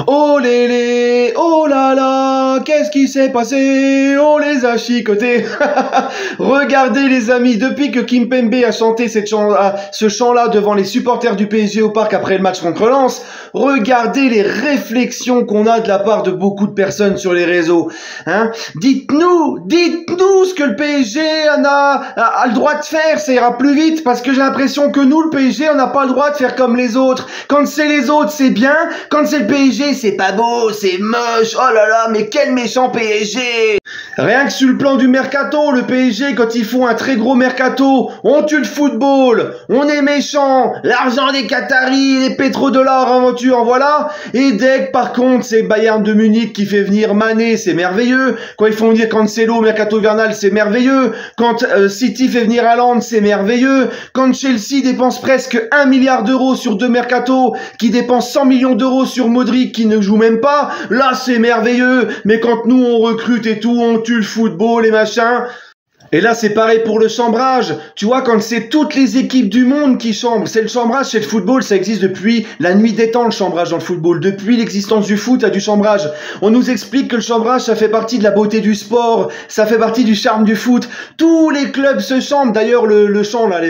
Oh lélé, oh là là, qu'est-ce qui s'est passé? On les a chicotés. Regardez les amis, depuis que Kimpembe a chanté ce chant-là devant les supporters du PSG au parc après le match contre Lens, regardez les réflexions qu'on a de la part de beaucoup de personnes sur les réseaux. Hein? Dites-nous ce que le PSG a le droit de faire, ça ira plus vite, parce que j'ai l'impression que nous, le PSG, on n'a pas le droit de faire comme les autres. Quand c'est les autres, c'est bien, quand c'est le PSG, c'est pas beau, c'est moche, oh là là, mais quel méchant PSG! Rien que sur le plan du mercato, le PSG, quand ils font un très gros mercato, on tue le football, on est méchant, l'argent des Qataris, les pétrodollars en voilà. Et dès que par contre c'est Bayern de Munich qui fait venir Mané, c'est merveilleux. Quand ils font venir Cancelo, mercato hivernal, c'est merveilleux. Quand City fait venir Haaland, c'est merveilleux. Quand Chelsea dépense presque 1 milliard d'euros sur 2 mercatos, qui dépense 100 millions d'euros sur Modric qui ne joue même pas, là c'est merveilleux. Mais quand nous on recrute et tout, on tue le football et machin. Et là, c'est pareil pour le chambrage. Tu vois, quand c'est toutes les équipes du monde qui chambrent, c'est le chambrage, c'est le football, ça existe depuis la nuit des temps, le chambrage dans le football. Depuis l'existence du foot, il y a du chambrage. On nous explique que le chambrage, ça fait partie de la beauté du sport, ça fait partie du charme du foot. Tous les clubs se chambrent. D'ailleurs, le chant, là,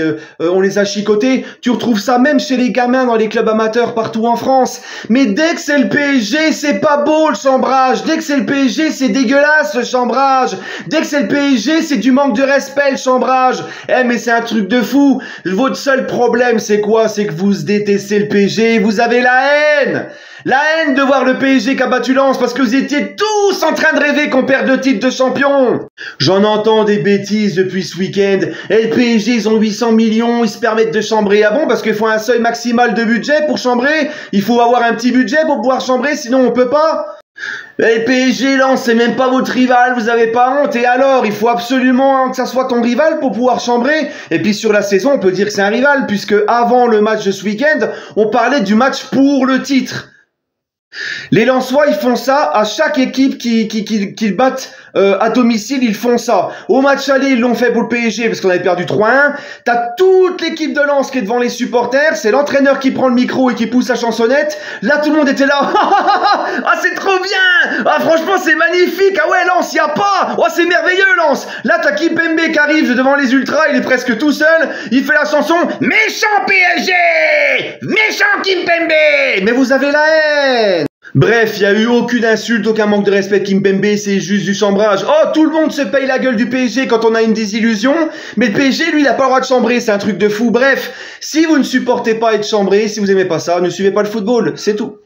on les a chicotés. Tu retrouves ça même chez les gamins dans les clubs amateurs partout en France. Mais dès que c'est le PSG, c'est pas beau le chambrage. Dès que c'est le PSG, c'est dégueulasse le chambrage. Dès que c'est le PSG, c'est du manque de respect le chambrage. Mais c'est un truc de fou. Votre seul problème c'est quoi? C'est que vous détestez le PSG, vous avez la haine. La haine de voir le PSG qui a battu Lens parce que vous étiez tous en train de rêver qu'on perde le titre de champion. J'en entends des bêtises depuis ce week-end. Et le PSG, ils ont 800 millions, ils se permettent de chambrer. Ah bon? Parce qu'il faut un seuil maximal de budget pour chambrer? Il faut avoir un petit budget pour pouvoir chambrer, sinon on peut pas? Et PSG, Lens, c'est même pas votre rival, vous avez pas honte. Et alors, il faut absolument que ça soit ton rival pour pouvoir chambrer. Et puis sur la saison, on peut dire que c'est un rival, puisque avant le match de ce week-end, on parlait du match pour le titre. Les Lensois, ils font ça à chaque équipe qu'ils battent à domicile, ils font ça. Au match aller, ils l'ont fait pour le PSG parce qu'on avait perdu 3-1. T'as toute l'équipe de Lens qui est devant les supporters, c'est l'entraîneur qui prend le micro et qui pousse la chansonnette. Là, tout le monde était là. Ah, c'est trop bien. Ah, franchement, c'est magnifique. Ah ouais, Lens, y a pas. Oh, c'est merveilleux, Lens. Là, t'as Kimpembe qui arrive devant les ultras, il est presque tout seul. Il fait la chanson Méchant PSG, méchant Kimpembe. Mais vous avez la haine. Bref, il n'y a eu aucune insulte, aucun manque de respect de Kimpembe, c'est juste du chambrage. Oh, tout le monde se paye la gueule du PSG quand on a une désillusion, mais le PSG, lui, il n'a pas le droit de chambrer, c'est un truc de fou. Bref, si vous ne supportez pas être chambré, si vous aimez pas ça, ne suivez pas le football, c'est tout.